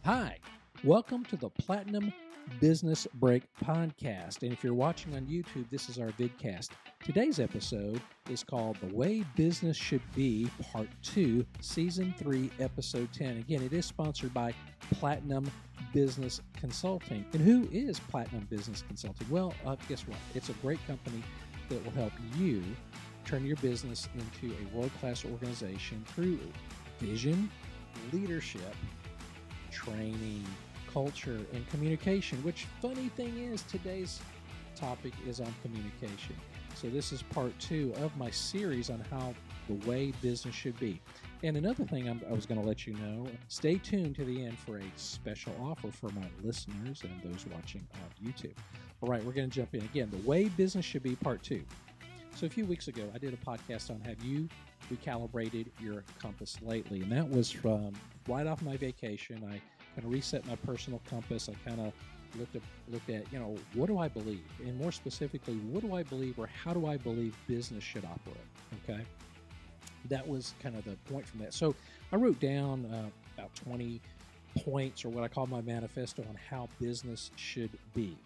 Hi, welcome to the Platinum Business Break Podcast. And if you're watching on YouTube, this is our vidcast. Today's episode is called The Way Business Should Be, Part 2, Season 3, Episode 10. Again, it is sponsored by Platinum Business Consulting. And who is Platinum Business Consulting? Well, guess what? It's a great company that will help you turn your business into a world-class organization through vision, leadership, training, culture, and communication, which funny thing is today's topic is on communication. So this is part 2 of my series on how the way business should be. And another thing I was going to let you know, stay tuned to the end for a special offer for my listeners and those watching on YouTube. All right, we're going to jump in again. The way business should be, part 2. So a few weeks ago, I did a podcast on have you recalibrated your compass lately? And that was from right off my vacation. I kind of reset my personal compass. I kind of looked at, what do I believe? And more specifically, what do I believe or how do I believe business should operate? Okay. That was kind of the point from that. So I wrote down about 20 points or what I call my manifesto on how business should be.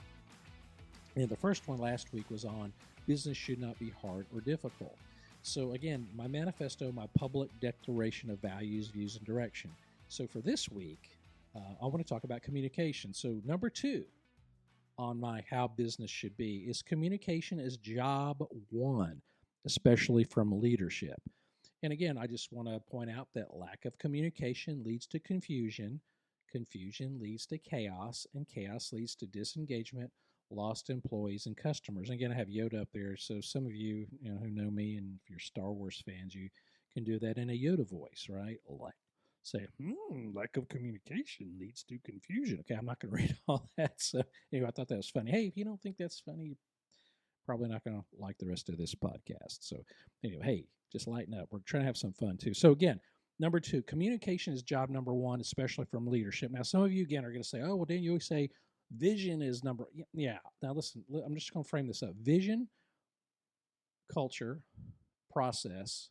And the first one last week was on business should not be hard or difficult. So again, my manifesto, my public declaration of values, views, and direction. So for this week, I want to talk about communication. So number 2 on my how business should be is communication is job 1, especially from leadership. And again, I just want to point out that lack of communication leads to confusion. Confusion leads to chaos, and chaos leads to disengagement, lost employees, and customers. And again, I have Yoda up there, so some of you, who know me, and if you're Star Wars fans, you can do that in a Yoda voice, right? Like say, lack of communication leads to confusion. Okay, I'm not going to read all that. So anyway, I thought that was funny. Hey, if you don't think that's funny, you're probably not going to like the rest of this podcast. So anyway, hey, just lighten up. We're trying to have some fun too. So again, number 2, communication is job number 1, especially from leadership. Now, some of you, again, are going to say, oh, well, didn't you always say vision is number? Yeah. Now, listen, I'm just going to frame this up. Vision, culture, process,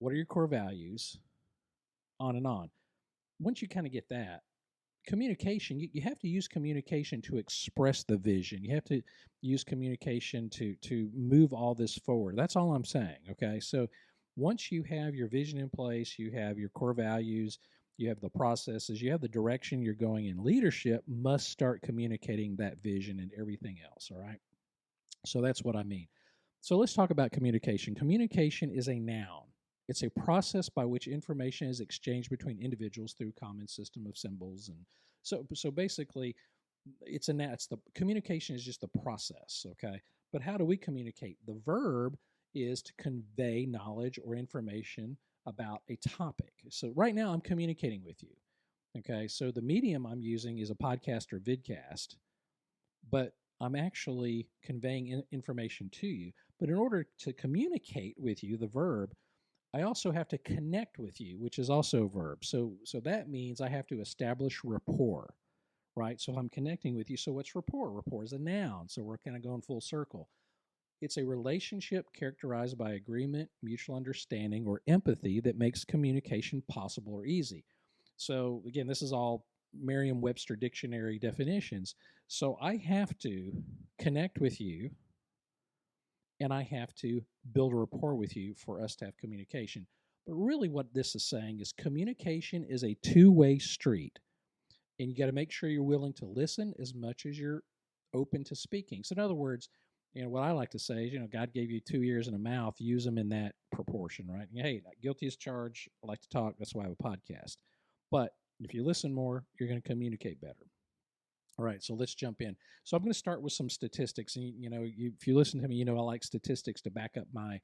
what are your core values, on and on. Once you kind of get that, communication, you have to use communication to express the vision. You have to use communication to move all this forward. That's all I'm saying, okay? So once you have your vision in place, you have your core values, you have the processes, you have the direction you're going in, leadership must start communicating that vision and everything else, all right? So that's what I mean. So let's talk about communication. Communication is a noun. It's a process by which information is exchanged between individuals through common system of symbols, and so basically, it's the communication is just the process, okay? But how do we communicate? The verb is to convey knowledge or information about a topic. So right now, I'm communicating with you, okay? So the medium I'm using is a podcast or vidcast, but I'm actually conveying information to you. But in order to communicate with you, the verb, I also have to connect with you, which is also a verb. So that means I have to establish rapport, right? So I'm connecting with you. So what's rapport? Rapport is a noun. So we're kind of going full circle. It's a relationship characterized by agreement, mutual understanding, or empathy that makes communication possible or easy. So again, this is all Merriam-Webster dictionary definitions. So I have to connect with you, and I have to build a rapport with you for us to have communication. But really what this is saying is communication is a two-way street, and you got to make sure you're willing to listen as much as you're open to speaking. So in other words, what I like to say is, God gave you 2 ears and a mouth, use them in that proportion, right? Hey, guilty as charged. I like to talk. That's why I have a podcast. But if you listen more, you're going to communicate better. All right, so let's jump in. So I'm going to start with some statistics, and if you listen to me, I like statistics to back up my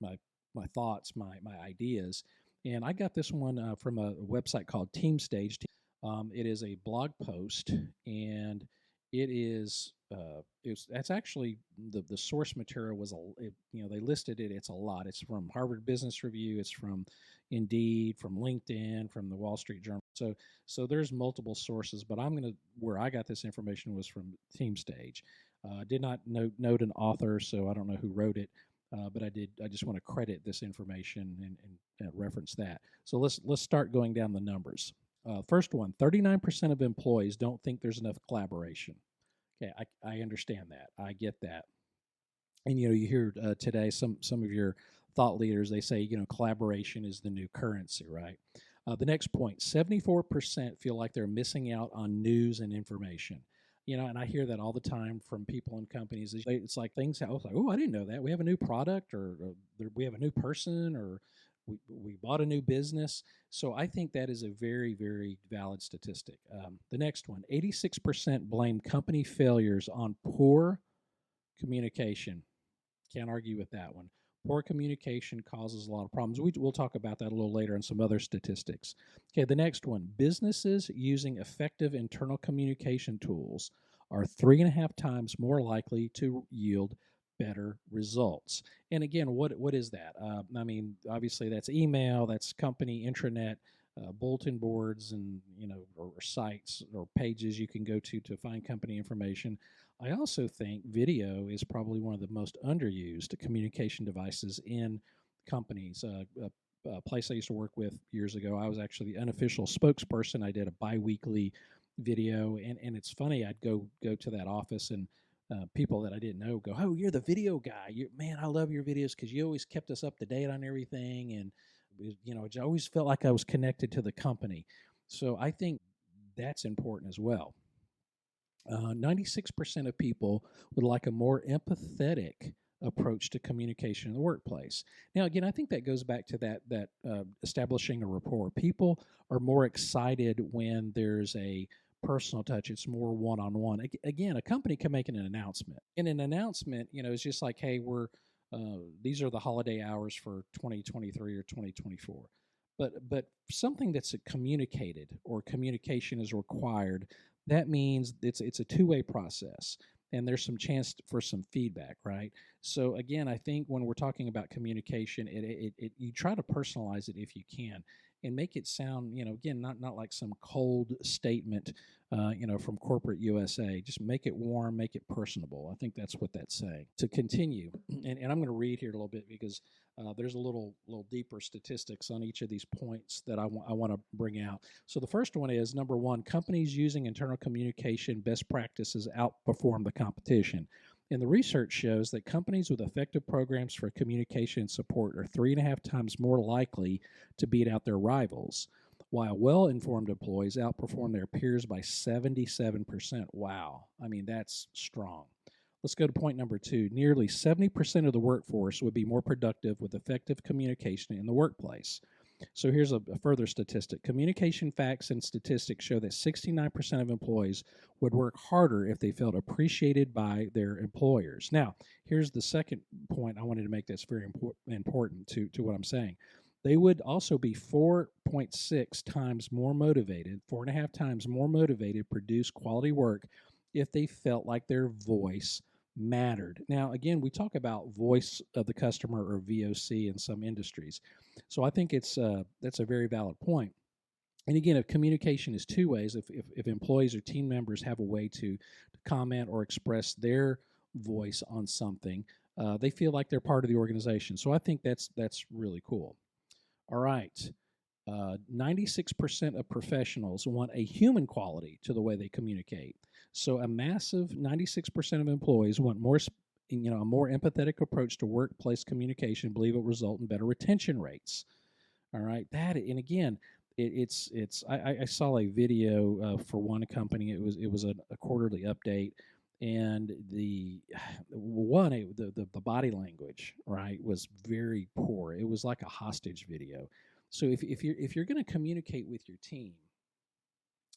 my thoughts, my ideas. And I got this one from a website called Team Stage. It is a blog post, and it is that's actually the source material was they listed it. It's a lot. It's from Harvard Business Review. It's from Indeed, from LinkedIn, from the Wall Street Journal. So there's multiple sources, but where I got this information was from Team Stage. Did not note an author, so I don't know who wrote it, but I just want to credit this information and reference that. So let's start going down the numbers. First one, 39% of employees don't think there's enough collaboration. Okay, I understand that. I get that. And you hear today some of your thought leaders, they say collaboration is the new currency, right? The next point, 74% feel like they're missing out on news and information. And I hear that all the time from people in companies. It's like things. I was like, oh, I didn't know that. We have a new product, or we have a new person, or we bought a new business. So I think that is a very, very valid statistic. The next one, 86% blame company failures on poor communication. Can't argue with that one. Poor communication causes a lot of problems. We'll talk about that a little later in some other statistics. Okay, the next one, businesses using effective internal communication tools are 3.5 times more likely to yield better results. And again, what is that? Obviously that's email, that's company intranet, bulletin boards, and or sites or pages you can go to find company information. I also think video is probably one of the most underused communication devices in companies. A place I used to work with years ago, I was actually the unofficial spokesperson. I did a biweekly video, and it's funny. I'd go to that office, and people that I didn't know go, "Oh, you're the video guy. Man, I love your videos because you always kept us up to date on everything." And I always felt like I was connected to the company. So I think that's important as well. 96% of people would like a more empathetic approach to communication in the workplace. Now, again, I think that goes back to that establishing a rapport. People are more excited when there's a personal touch. It's more one-on-one. Again, a company can make an announcement. In an announcement, it's just like, hey, these are the holiday hours for 2023 or 2024. But something that's communicated or communication is required, that means it's a two-way process, and there's some chance for some feedback, right? So again, I think when we're talking about communication, you try to personalize it if you can, and make it sound, again, not like some cold statement, from corporate USA. Just make it warm, make it personable. I think that's what that's saying. To continue, and I'm going to read here a little bit because there's a little deeper statistics on each of these points that I want to bring out. So the first one is, number one, companies using internal communication best practices outperform the competition. And the research shows that companies with effective programs for communication support are 3.5 times more likely to beat out their rivals, while well-informed employees outperform their peers by 77%. Wow. I mean, that's strong. Let's go to point number two. Nearly 70% of the workforce would be more productive with effective communication in the workplace. So here's a further statistic. Communication facts and statistics show that 69% of employees would work harder if they felt appreciated by their employers. Now, here's the second point I wanted to make that's very important to what I'm saying. They would also be 4.6 times more motivated, 4.5 times more motivated to produce quality work if they felt like their voice mattered. Now, again, we talk about voice of the customer, or VOC, in some industries. So I think that's a very valid point. And again, if communication is two ways, if employees or team members have a way to comment or express their voice on something, they feel like they're part of the organization. So I think that's really cool. All right. 96% of professionals want a human quality to the way they communicate. So a massive 96% of employees want a more empathetic approach to workplace communication, believe it will result in better retention rates. All right. And again, I saw a video for one company. It was a quarterly update, and the body language, right, was very poor. It was like a hostage video. So if you're going to communicate with your team,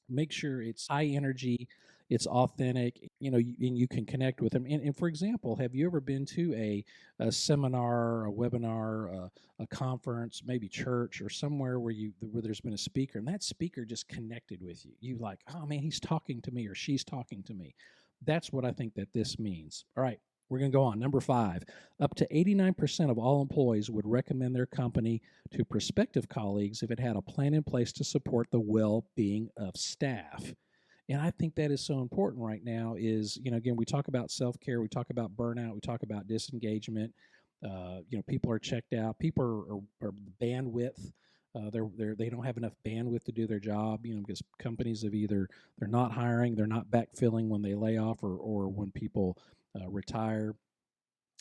make sure it's high energy, it's authentic, and you can connect with them. And for example, have you ever been to a seminar, a webinar, a conference, maybe church or somewhere where there's been a speaker, and that speaker just connected with you? You like, oh man, he's talking to me, or she's talking to me. That's what I think that this means. All right. We're going to go on. Number 5, up to 89% of all employees would recommend their company to prospective colleagues if it had a plan in place to support the well-being of staff. And I think that is so important right now is, again, we talk about self-care, we talk about burnout, we talk about disengagement. People are checked out. People are bandwidth. They don't have enough bandwidth to do their job, because companies have either they're not hiring, they're not backfilling when they lay off, or when people retire.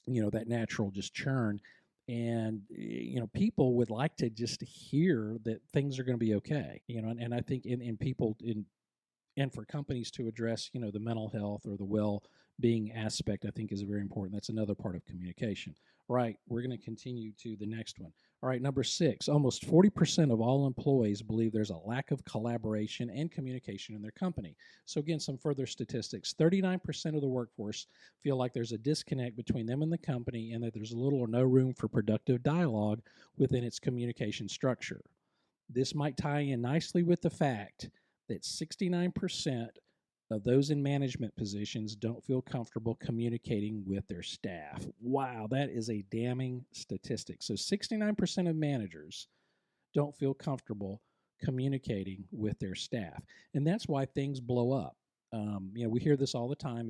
That natural just churn, and people would like to just hear that things are going to be okay. And I think in people in and for companies to address the mental health or the well-being aspect, I think is very important. That's another part of communication. Right, we're going to continue to the next one. All right, number 6, almost 40% of all employees believe there's a lack of collaboration and communication in their company. So again, some further statistics. 39% of the workforce feel like there's a disconnect between them and the company, and that there's little or no room for productive dialogue within its communication structure. This might tie in nicely with the fact that 69% of those in management positions don't feel comfortable communicating with their staff. Wow, that is a damning statistic. So 69% of managers don't feel comfortable communicating with their staff. And that's why things blow up. We hear this all the time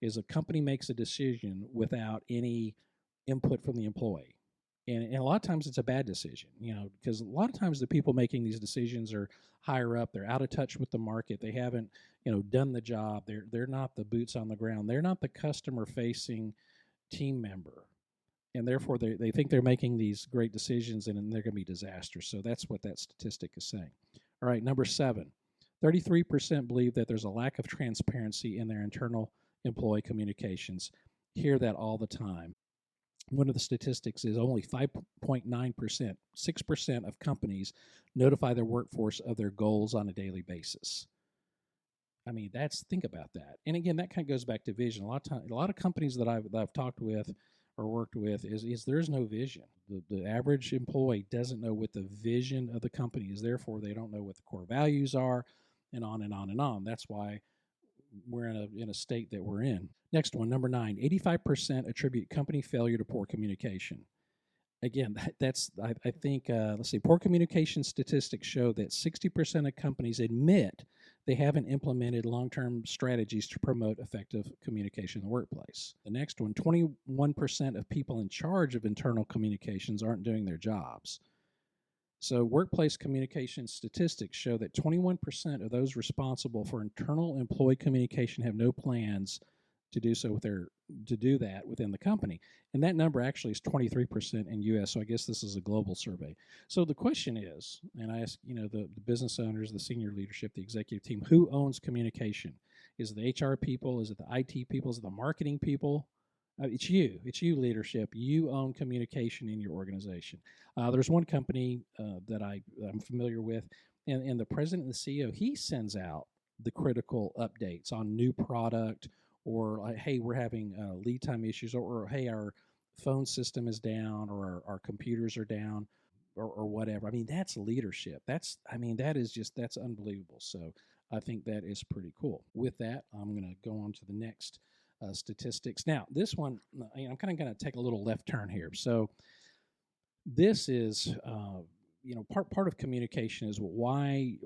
is a company makes a decision without any input from the employee. And a lot of times it's a bad decision, because a lot of times the people making these decisions are higher up. They're out of touch with the market. They haven't, done the job. They're not the boots on the ground. They're not the customer facing team member. And therefore they think they're making these great decisions, and they're going to be disasters. So that's what that statistic is saying. All right, number 7, 33% believe that there's a lack of transparency in their internal employee communications. Hear that all the time. One of the statistics is only 5.9%, 6% of companies notify their workforce of their goals on a daily basis. I mean, think about that. And again, that kind of goes back to vision. A lot of companies that I've talked with or worked with is there's no vision. The average employee doesn't know what the vision of the company is. Therefore, they don't know what the core values are, and on and on and on. That's why we're in a state that we're in. Next one, number 9, 85% attribute company failure to poor communication. Again, I think, let's see, poor communication statistics show that 60% of companies admit they haven't implemented long-term strategies to promote effective communication in the workplace. The next one, 21% of people in charge of internal communications aren't doing their jobs. So workplace communication statistics show that 21% of those responsible for internal employee communication have no plans to do that within the company. And that number actually is 23% in US. So I guess this is a global survey. So the question is, and I ask, the business owners, the senior leadership, the executive team, who owns communication? Is it the HR people? Is it the IT people? Is it the marketing people? It's you leadership. You own communication in your organization. There's one company that I'm familiar with, and the president and the CEO, he sends out the critical updates on new product, or like, hey, we're having lead time issues, or hey, our phone system is down, or our computers are down, or whatever. I mean, that's leadership. That's unbelievable. So I think that is pretty cool. With that, I'm going to go on to the next statistics. Now, this one, I'm kind of going to take a little left turn here. So this is, part of communication is why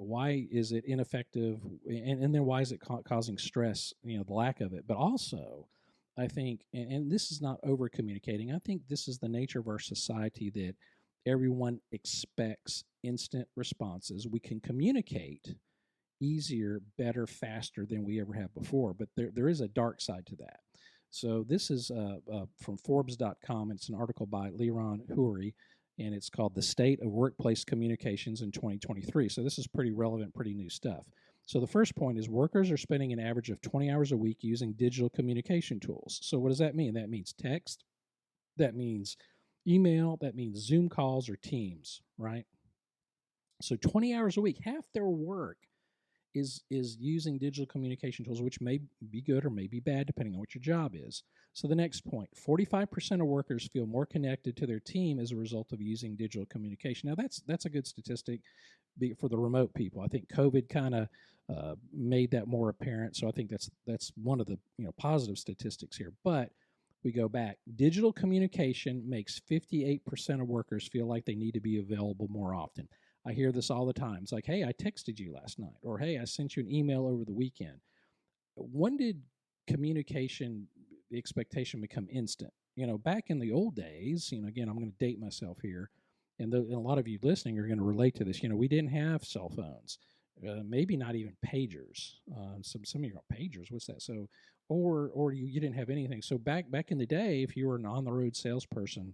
is it ineffective, and then why is it causing stress, the lack of it. But also, I think, and this is not over communicating, I think this is the nature of our society, that everyone expects instant responses. We can communicate easier, better, faster than we ever have before. But there is a dark side to that. So this is from Forbes.com. It's an article by Liron Houry, and it's called The State of Workplace Communications in 2023. So this is pretty relevant, pretty new stuff. So the first point is workers are spending an average of 20 hours a week using digital communication tools. So what does that mean? That means text, that means email, that means Zoom calls or Teams, right? So 20 hours a week, half their work is using digital communication tools, which may be good or may be bad, depending on what your job is. So the next point, 45% of workers feel more connected to their team as a result of using digital communication. Now, that's a good statistic for the remote people. I think COVID kind of made that more apparent, so I think that's one of the positive statistics here. But we go back. Digital communication makes 58% of workers feel like they need to be available more often. I hear this all the time. It's like, hey, I texted you last night, or hey, I sent you an email over the weekend. When did communication expectation become instant? Back in the old days, again, I'm going to date myself here. And a lot of you listening are going to relate to this. We didn't have cell phones, maybe not even pagers. Some of you are pagers. What's that? So, or you didn't have anything. So back in the day, if you were an on the road salesperson,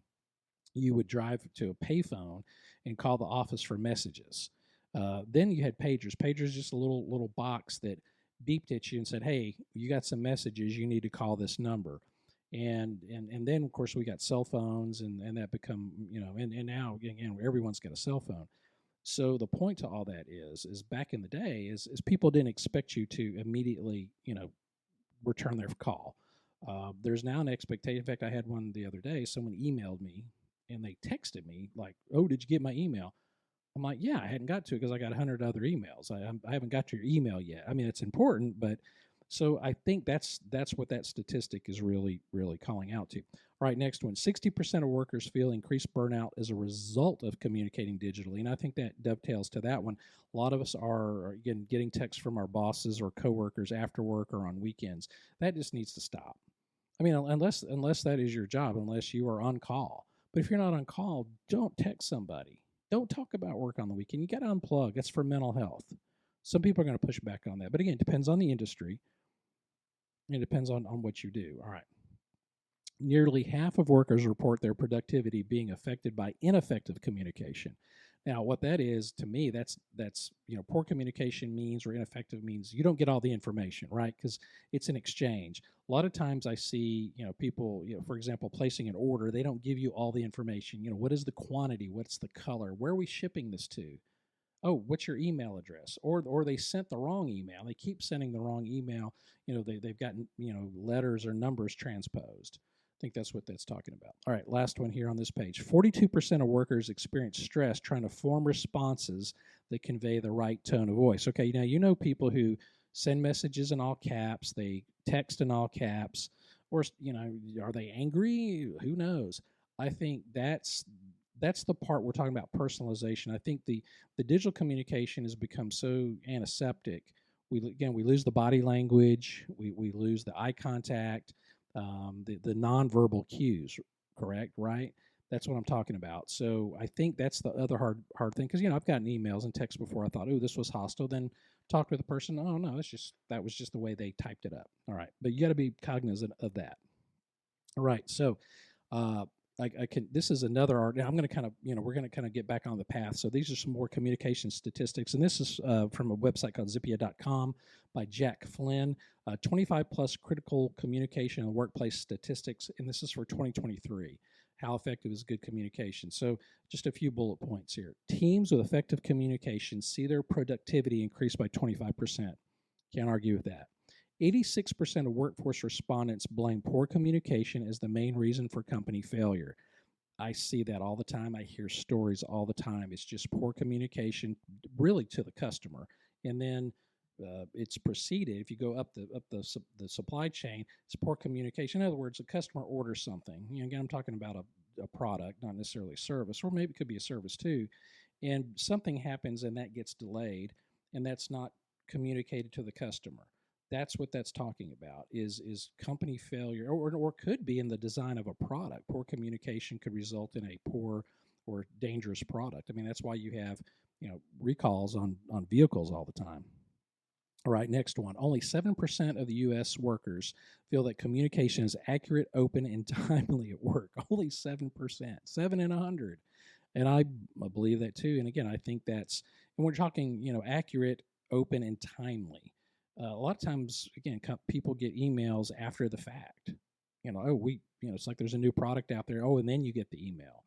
you would drive to a payphone and call the office for messages. Then you had pagers. Pagers just a little box that beeped at you and said, "Hey, you got some messages. You need to call this number." And then of course we got cell phones, and that become and now again everyone's got a cell phone. So the point to all that is back in the day is people didn't expect you to immediately return their call. There's now an expectation. In fact, I had one the other day. Someone emailed me and they texted me like, "Oh, did you get my email?" I'm like, "Yeah, I hadn't got to it because I got 100 other emails. I haven't got to your email yet." I mean, it's important, but so I think that's what that statistic is really calling out to. All right, next one. 60% of workers feel increased burnout as a result of communicating digitally, and I think that dovetails to that one. A lot of us are again getting texts from our bosses or coworkers after work or on weekends. That just needs to stop. I mean, unless that is your job, unless you are on call. But if you're not on call, don't text somebody. Don't talk about work on the weekend. You got to unplug. That's for mental health. Some people are going to push back on that. But again, it depends on the industry. It depends on what you do. All right. Nearly half of workers report their productivity being affected by ineffective communication. Now, what that is to me, that's poor communication means, or ineffective means, you don't get all the information, right? Because it's an exchange. A lot of times I see people, for example, placing an order, they don't give you all the information. What is the quantity? What's the color? Where are we shipping this to? Oh, what's your email address? Or they sent the wrong email. They keep sending the wrong email. They've gotten letters or numbers transposed. I think that's what that's talking about. All right, last one here on this page. 42% of workers experience stress trying to form responses that convey the right tone of voice. Okay, now people who send messages in all caps, they text in all caps, or are they angry? Who knows? I think that's the part we're talking about, personalization. I think the digital communication has become so antiseptic. We lose the body language, we lose the eye contact, the nonverbal cues. Correct, right? That's what I'm talking about. So I think that's the other hard thing, because I've gotten emails and texts before. I thought, oh, this was hostile. Then talked with the person. Oh no, that was just the way they typed it up. All right, but you got to be cognizant of that. All right, so uh, I can. This is another art. Now I'm going to kind of, we're going to kind of get back on the path. So these are some more communication statistics, and this is from a website called Zippia.com by Jack Flynn. 25 plus critical communication in the workplace statistics, and this is for 2023. How effective is good communication? So just a few bullet points here. Teams with effective communication see their productivity increase by 25%. Can't argue with that. 86% of workforce respondents blame poor communication as the main reason for company failure. I see that all the time. I hear stories all the time. It's just poor communication, really, to the customer, and then it's preceded. If you go up the supply chain, it's poor communication. In other words, a customer orders something. Again, I'm talking about a product, not necessarily a service, or maybe it could be a service too, and something happens and that gets delayed, and that's not communicated to the customer. That's what that's talking about, is company failure, or could be in the design of a product. Poor communication could result in a poor or dangerous product. I mean, that's why you have recalls on vehicles all the time. All right, next one. Only 7% of the U.S. workers feel that communication is accurate, open, and timely at work. Only 7%, 7 in 100. And I believe that too. And again, I think that's, and we're talking, accurate, open, and timely. A lot of times, again, people get emails after the fact. It's like there's a new product out there. Oh, and then you get the email.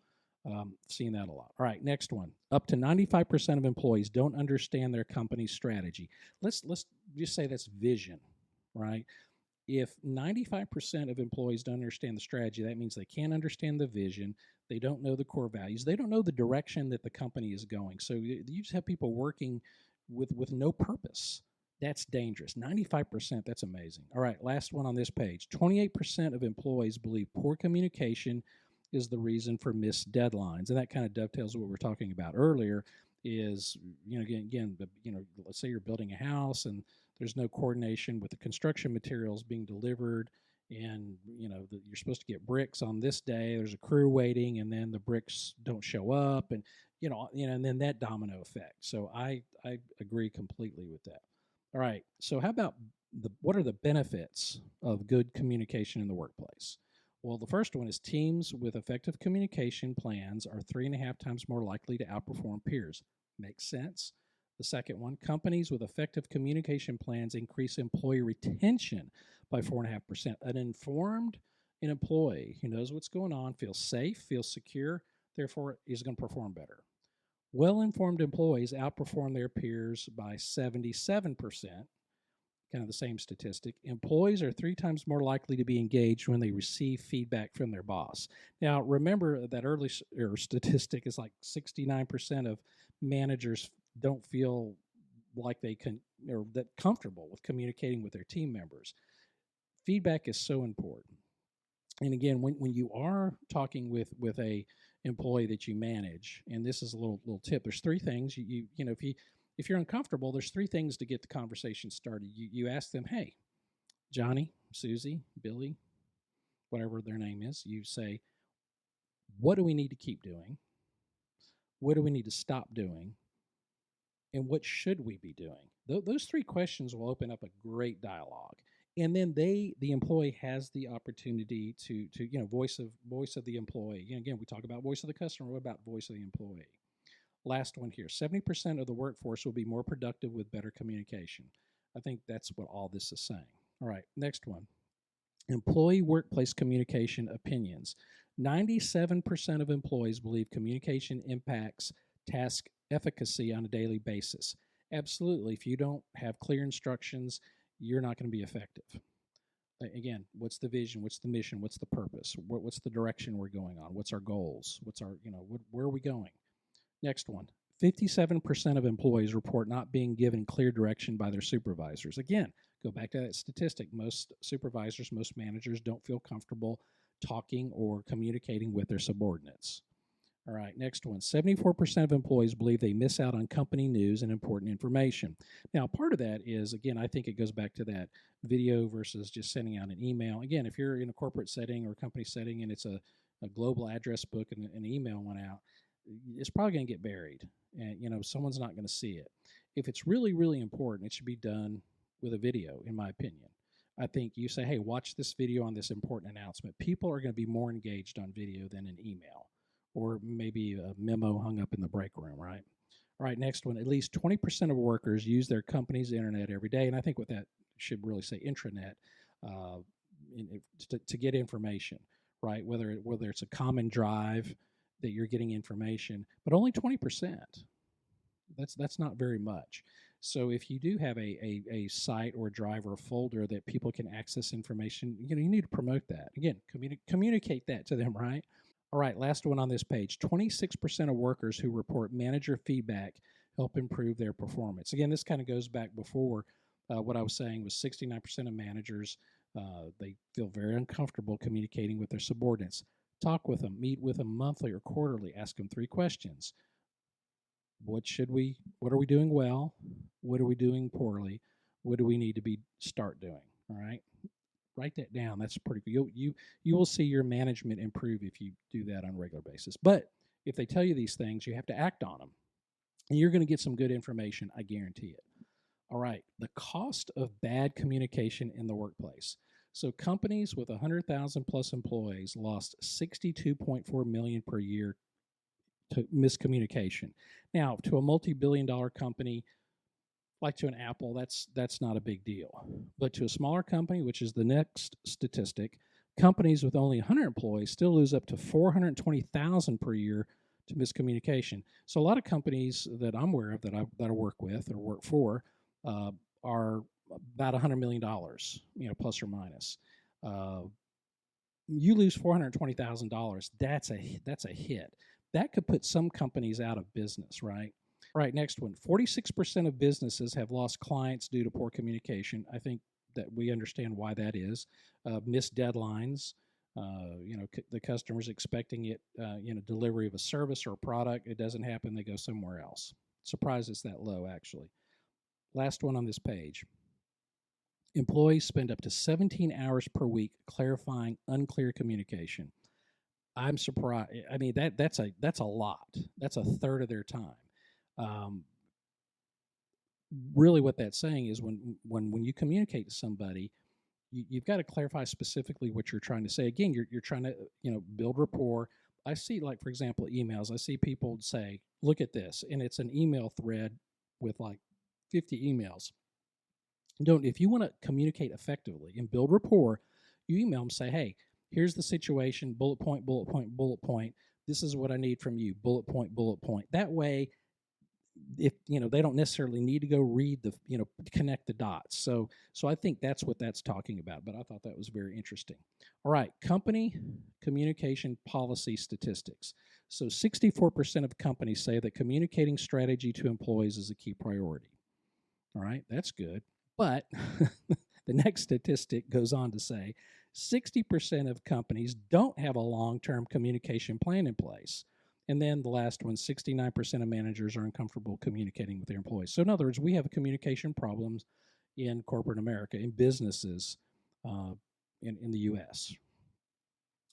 Seeing that a lot. All right, next one. Up to 95% of employees don't understand their company's strategy. Let's just say that's vision, right? If 95% of employees don't understand the strategy, that means they can't understand the vision. They don't know the core values. They don't know the direction that the company is going. So you just have people working with no purpose. That's dangerous. 95%, that's amazing. All right, last one on this page. 28% of employees believe poor communication is the reason for missed deadlines. And that kind of dovetails what we were talking about earlier is, let's say you're building a house and there's no coordination with the construction materials being delivered, and you're supposed to get bricks on this day. There's a crew waiting, and then the bricks don't show up, and and then that domino effect. So I agree completely with that. All right. So how about what are the benefits of good communication in the workplace? Well, the first one is teams with effective communication plans are 3.5 times more likely to outperform peers. Makes sense. The second one, companies with effective communication plans increase employee retention by 4.5%. An informed employee who knows what's going on, feels safe, feels secure, therefore is going to perform better. Well-informed employees outperform their peers by 77%, kind of the same statistic. Employees are 3 times more likely to be engaged when they receive feedback from their boss. Now, remember that earlier statistic is like 69% of managers don't feel like they can or that comfortable with communicating with their team members. Feedback is so important. And again, when you are talking with a employee that you manage, and this is a little tip, there's three things if you're uncomfortable, there's three things to get the conversation started. You ask them, hey, Johnny, Susie, Billy, whatever their name is, you say, what do we need to keep doing? What do we need to stop doing? And what should we be doing? Those three questions will open up a great dialogue. And then the employee has the opportunity to voice of the employee. Again, we talk about voice of the customer. What about voice of the employee? Last one here, 70% of the workforce will be more productive with better communication. I think that's what all this is saying. All right, next one. Employee workplace communication opinions. 97% of employees believe communication impacts task efficacy on a daily basis. Absolutely. If you don't have clear instructions, you're not going to be effective. Again, what's the vision? What's the mission? What's the purpose? What's the direction we're going on? What's our goals? What's our, where are we going? Next one. 57% of employees report not being given clear direction by their supervisors. Again, go back to that statistic. Most supervisors, most managers don't feel comfortable talking or communicating with their subordinates. All right, next one. 74% of employees believe they miss out on company news and important information. Now, part of that is, again, I think it goes back to that video versus just sending out an email. Again, if you're in a corporate setting or a company setting and it's a global address book and an email went out, it's probably going to get buried, and someone's not going to see it. If it's really, really important, it should be done with a video, in my opinion. I think you say, hey, watch this video on this important announcement. People are going to be more engaged on video than an email or maybe a memo hung up in the break room, right? All right, next one. At least 20% of workers use their company's internet every day, and I think what that should really say intranet to get information, right? Whether it's a common drive that you're getting information, but only 20%. That's not very much. So if you do have a site or a drive or a folder that people can access information, you need to promote that. Again, communicate that to them, right? All right, last one on this page. 26% of workers who report manager feedback help improve their performance. Again, this kind of goes back before what I was saying was 69% of managers, they feel very uncomfortable communicating with their subordinates. Talk with them, meet with them monthly or quarterly, ask them three questions. What are we doing well? What are we doing poorly? What do we need to start doing? All right. Write that down. That's pretty cool. You will see your management improve if you do that on a regular basis. But if they tell you these things, you have to act on them. And you're going to get some good information, I guarantee it. All right, the cost of bad communication in the workplace. So companies with 100,000 plus employees lost $62.4 million per year to miscommunication. Now, to a multi-billion-dollar company like to an Apple, that's not a big deal. But to a smaller company, which is the next statistic, companies with only 100 employees still lose up to $420,000 per year to miscommunication. So a lot of companies that I'm aware of that I work with or work for are about $100 million, plus or minus. You lose $420,000. That's a hit. That could put some companies out of business, right? All right, next one. 46% of businesses have lost clients due to poor communication. I think that we understand why that is. Missed deadlines. The customer's expecting it, delivery of a service or a product. It doesn't happen. They go somewhere else. Surprised it's that low, actually. Last one on this page. Employees spend up to 17 hours per week clarifying unclear communication. I'm surprised. I mean, that's a lot. That's a third of their time. Um, Really, what that's saying is when you communicate to somebody, you've got to clarify specifically what you're trying to say. Again, you're trying to build rapport. I see, like, for example, emails. I see people say, "Look at this," and it's an email thread with like 50 emails. Don't If you want to communicate effectively and build rapport, you email them, say, "Hey, here's the situation, bullet point, bullet point, bullet point. This is what I need from you, bullet point, bullet point." That way, if they don't necessarily need to go read the connect the dots. So I think that's what that's talking about, but I thought that was very interesting. All right, company communication policy statistics. So 64% of companies say that communicating strategy to employees is a key priority. All right, that's good. But the next statistic goes on to say 60% of companies don't have a long-term communication plan in place. And then the last one, 69% of managers are uncomfortable communicating with their employees. So in other words, we have communication problems in corporate America, in businesses uh, in the U.S.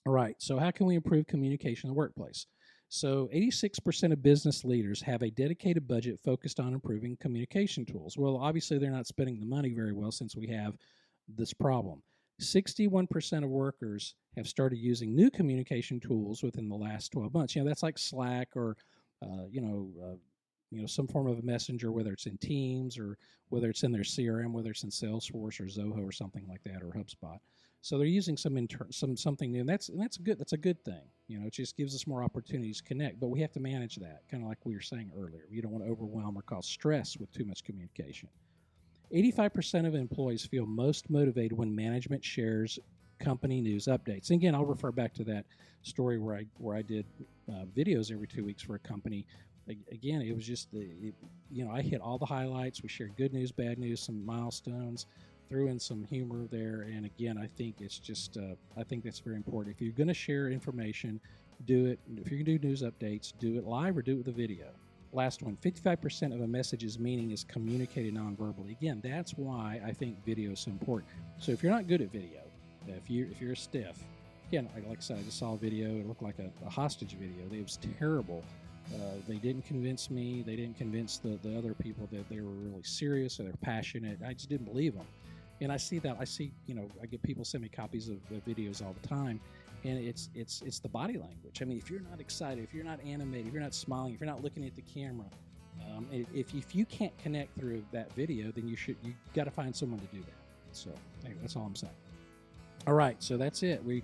All right, so how can we improve communication in the workplace? So 86% of business leaders have a dedicated budget focused on improving communication tools. Well, obviously they're not spending the money very well since we have this problem. 61% of workers have started using new communication tools within the last 12 months. That's like Slack or, some form of a messenger, whether it's in Teams or whether it's in their CRM, whether it's in Salesforce or Zoho or something like that, or HubSpot. So they're using something new, and that's good. That's a good thing. It just gives us more opportunities to connect, but we have to manage that, kind of like we were saying earlier. You don't want to overwhelm or cause stress with too much communication. 85% of employees feel most motivated when management shares company news updates. And again, I'll refer back to that story where I did videos every 2 weeks for a company. Again, it was just I hit all the highlights. We shared good news, bad news, some milestones, threw in some humor there. And again, I think it's just I think that's very important. If you're going to share information, do it. If you're going to do news updates, do it live or do it with a video. Last one, 55% of a message's meaning is communicated non-verbally. Again, that's why I think video is so important. So if you're not good at video, if you're stiff, again, like I said, I just saw a video. It looked like a hostage video. It was terrible. They didn't convince me. They didn't convince the other people that they were really serious or they're passionate. I just didn't believe them. And I see that. I get people send me copies of videos all the time. And it's the body language. I mean, if you're not excited, if you're not animated, if you're not smiling, if you're not looking at the camera, if you can't connect through that video, then you got to find someone to do that. So anyway, that's all I'm saying. All right, so that's it. We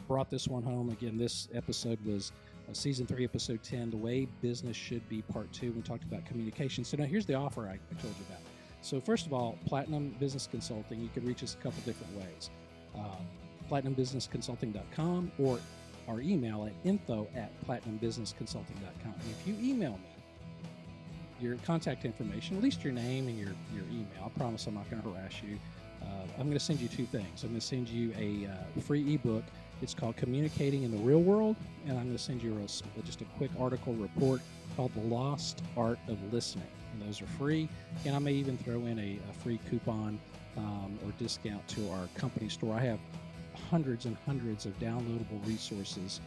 brought this one home. Again, this episode was season 3, episode 10, The Way Business Should Be, part 2. We talked about communication. So now here's the offer I told you about. So first of all, Platinum Business Consulting. You can reach us a couple different ways. PlatinumBusinessConsulting.com or our email at info@PlatinumBusinessConsulting.com. And if you email me your contact information, at least your name and your email, I promise I'm not going to harass you. I'm going to send you 2 things. I'm going to send you a free ebook. It's called Communicating in the Real World, and I'm going to send you just a quick article report called The Lost Art of Listening. And those are free, and I may even throw in a free coupon or discount to our company store. I have hundreds and hundreds of downloadable resources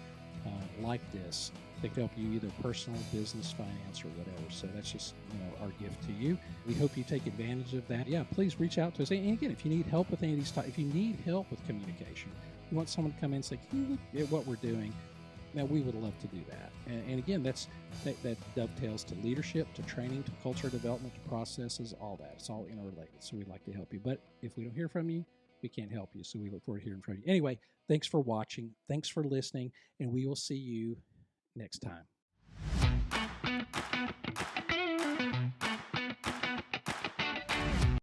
like this that can help you either personal, business, finance, or whatever. So that's just our gift to you. We hope you take advantage of that. Yeah, please reach out to us. And again, if you need help with any of these if you need help with communication, you want someone to come in and say, "Can you look at what we're doing?" Now, we would love to do that. And again, that dovetails to leadership, to training, to culture development, to processes, all that. It's all interrelated. So we'd like to help you. But if we don't hear from you, we can't help you. So we look forward to hearing from you. Anyway, thanks for watching. Thanks for listening. And we will see you next time.